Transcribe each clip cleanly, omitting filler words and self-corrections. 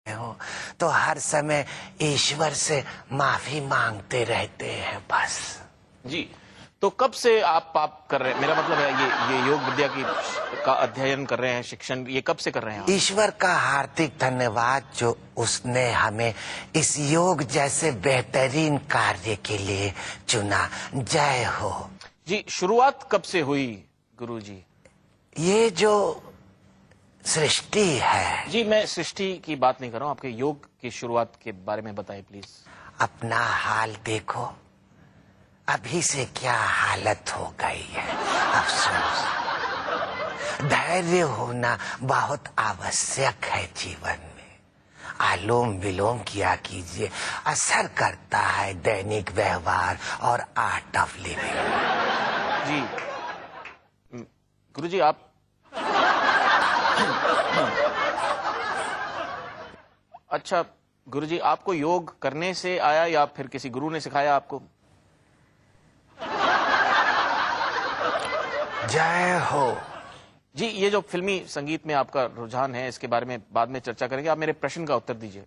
हो तो हर समय ईश्वर से माफी मांगते रहते हैं बस। जी, तो कब से आप पाप कर रहे हैं? मेरा मतलब है ये योग विद्या की का अध्ययन कर रहे हैं, शिक्षण ये कब से कर रहे हैं आप? ईश्वर का हार्दिक धन्यवाद जो उसने हमें इस योग जैसे बेहतरीन कार्य के लिए चुना। जय हो। जी, शुरुआत कब से हुई गुरुजी? ये जो सृष्टि है, जी, मैं सृष्टि की बात नहीं कर रहा हूँ, आपके योग की शुरुआत के बारे में बताइए प्लीज। अपना हाल देखो, अभी से क्या हालत हो गई है। अफसोस, धैर्य होना बहुत आवश्यक है जीवन में। आलोम विलोम किया कीजिए, असर करता है दैनिक व्यवहार और आर्ट ऑफ लिविंग। जी गुरुजी, आप अच्छा गुरुजी, आपको योग करने से आया या फिर किसी गुरु ने सिखाया आपको? जय हो। जी, ये जो फिल्मी संगीत में आपका रुझान है, इसके बारे में बाद में चर्चा करेंगे। आप मेरे प्रश्न का उत्तर दीजिए।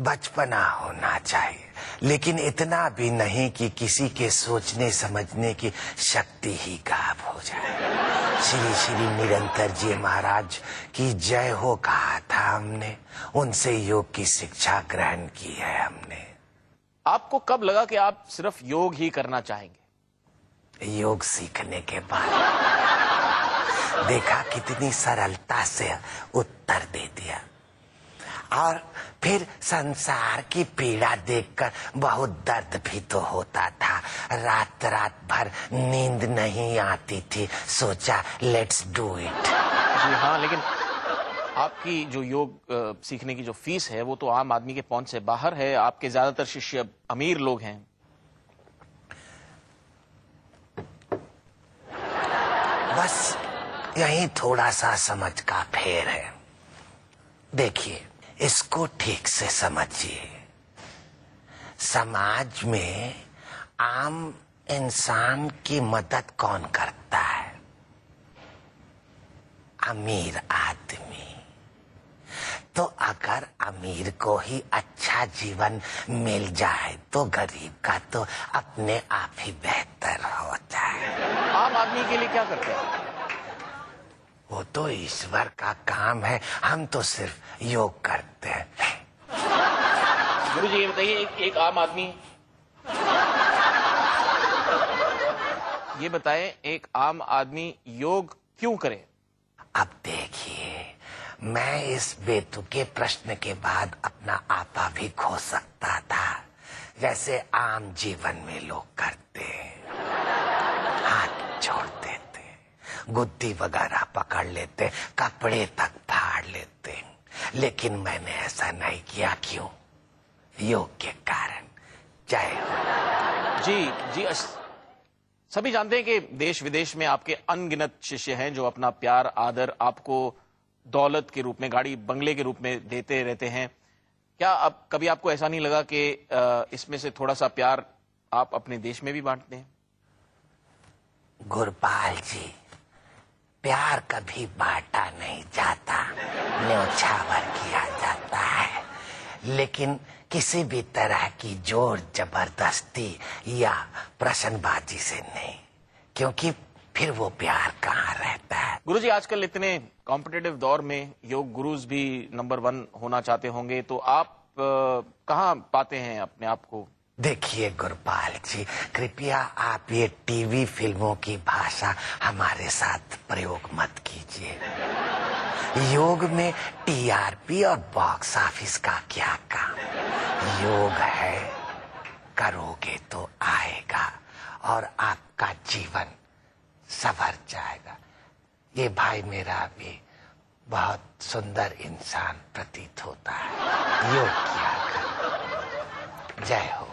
बचपना होना चाहिए, लेकिन इतना भी नहीं कि किसी के सोचने समझने की शक्ति ही गायब हो जाए। श्री श्री निरंतर जी महाराज की जय हो कहा था हमने, उनसे योग की शिक्षा ग्रहण की है हमने। आपको कब लगा कि आप सिर्फ योग ही करना चाहेंगे? योग सीखने के बाद देखा कितनी सरलता से उत्तर दे दिया, और फिर संसार की पीड़ा देखकर बहुत दर्द भी तो होता था। रात रात भर नींद नहीं आती थी, सोचा लेट्स डू इट। जी हाँ, लेकिन आपकी जो योग सीखने की जो फीस है वो तो आम आदमी के पहुंच से बाहर है। आपके ज्यादातर शिष्य अमीर लोग हैं। बस यही थोड़ा सा समझ का फेर है। देखिए, इसको ठीक से समझिए। समाज में आम इंसान की मदद कौन करता है? अमीर आदमी। तो अगर अमीर को ही अच्छा जीवन मिल जाए तो गरीब का तो अपने आप ही बेहतर होता है। आम आदमी के लिए क्या करते हैं? वो तो ईश्वर का काम है, हम तो सिर्फ योग करते हैं। गुरुजी, ये बताइए, एक आम आदमी ये बताएं, एक आम आदमी योग क्यों करे? अब देखिए, मैं इस बेतुके प्रश्न के बाद अपना आपा भी खो सकता था, जैसे आम जीवन में लोग करते हैं। हाथ छोड़ देते, गुद्दी वगैरह पकड़ लेते, कपड़े तक फाड़ लेते, लेकिन मैंने ऐसा नहीं किया। क्यों? योग के कारण। जय हो। जी, सभी जानते हैं कि देश विदेश में आपके अनगिनत शिष्य हैं जो अपना प्यार आदर आपको दौलत के रूप में, गाड़ी बंगले के रूप में देते रहते हैं। क्या अब कभी आपको ऐसा नहीं लगा कि इसमें से थोड़ा सा प्यार आप अपने देश में भी बांटते हैं? गुरपाल जी, प्यार कभी बांटा नहीं जाता, न्योछावर किया जाता है, लेकिन किसी भी तरह की जोर जबरदस्ती या प्रश्नबाजी से नहीं, क्योंकि फिर वो प्यार कहाँ रहता है। गुरुजी, आजकल इतने कॉम्पिटिटिव दौर में योग गुरुज भी नंबर 1 होना चाहते होंगे, तो आप कहाँ पाते हैं अपने आप को? देखिए गुरपाल जी, कृपया आप ये टीवी फिल्मों की भाषा हमारे साथ प्रयोग मत कीजिए। योग में टीआरपी और बॉक्स ऑफिस का क्या काम? योग है, करोगे तो आएगा और आपका जीवन संवर जाएगा। ये भाई मेरा भी बहुत सुंदर इंसान प्रतीत होता है। योग किया कर। जय हो।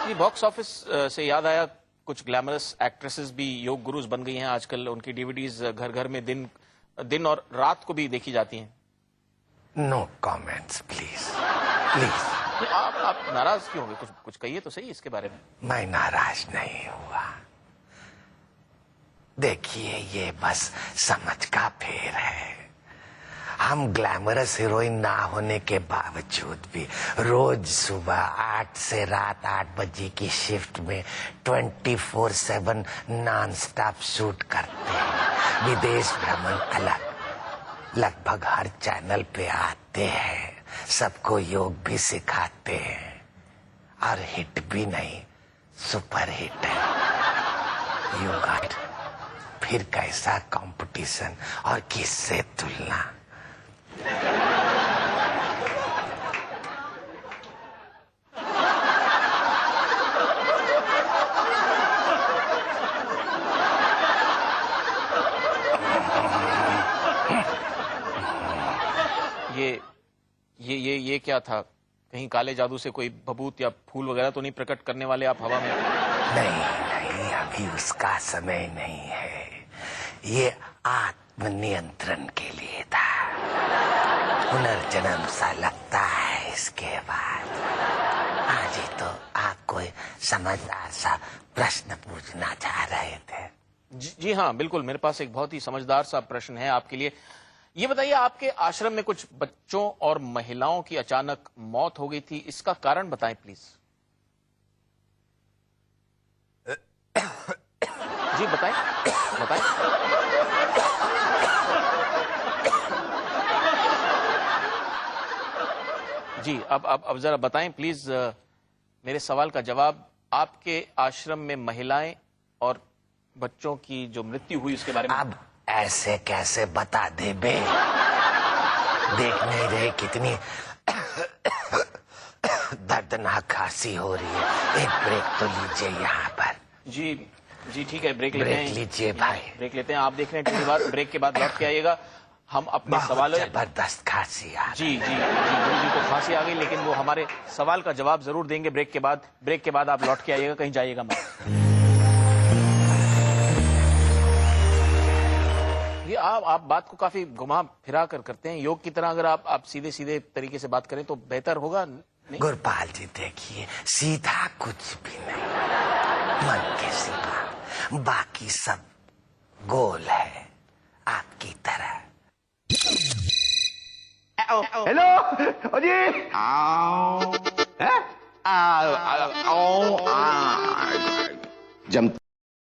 जी, बॉक्स ऑफिस से याद आया, कुछ ग्लैमरस एक्ट्रेसेस भी योग गुरुज बन गई हैं आजकल। उनकी डीवीडीज घर घर में दिन और रात को भी देखी जाती हैं। No comments please please. आप नाराज क्यों होंगे? कुछ कहिए तो सही इसके बारे में। मैं नाराज नहीं हुआ। देखिए, ये बस समझ का फेर है। हम ग्लैमरस हीरोइन ना होने के बावजूद भी रोज सुबह 8 से रात 8 बजे की शिफ्ट में 24/7 नॉन स्टॉप शूट करते हैं। विदेश भ्रमण अलग, लगभग हर चैनल पे आते हैं, सबको योग भी सिखाते हैं और हिट भी नहीं, सुपर हिट है। यू गॉट, फिर कैसा कंपटीशन और किससे तुलना। ये क्या था? कहीं काले जादू से कोई भभूत या फूल वगैरह तो नहीं प्रकट करने वाले आप हवा में? नहीं, अभी उसका समय नहीं है। ये आत्मनियंत्रण के लिए था। पुनर्जन्म सा लगता है इसके बाद। आज ही तो आप कोई समझदार सा प्रश्न पूछना चाह रहे थे। जी हाँ, बिल्कुल। मेरे पास एक बहुत ही समझदार सा प्रश्न है आपके लिए। ये बताइए, आपके आश्रम में कुछ बच्चों और महिलाओं की अचानक मौत हो गई थी, इसका कारण बताएं प्लीज। जी बताएं, बताएं। जी अब जरा बताएं प्लीज। मेरे सवाल का जवाब, आपके आश्रम में महिलाएं और बच्चों की जो मृत्यु हुई उसके बारे में। अब ऐसे कैसे बता दे बे? देख नहीं रहे कितनी दर्दनाक खांसी हो रही है। एक ब्रेक तो लीजिए यहाँ पर। जी ठीक है, ब्रेक लेते हैं। ब्रेक लीजिए भाई, ब्रेक लेते हैं। आप देख रहे हैं ब्रेक के बाद लौट के आइएगा। हम अपने सवाल, जबरदस्त खांसी आ जी गुरु जी को खांसी आ गई, लेकिन वो हमारे सवाल का जवाब जरूर देंगे ब्रेक के बाद। ब्रेक के बाद आप लौट के आइएगा, कहीं जाइएगा मत। ये आप बात को काफी घुमा फिरा कर करते हैं। योग की तरह अगर आप सीधे सीधे तरीके से बात करें तो बेहतर होगा। गुरपाल जी देखिए, सीधा कुछ भी नहीं, मन के सिवा बाकी सब गोल है आपकी तरह। हेलो अजी, जम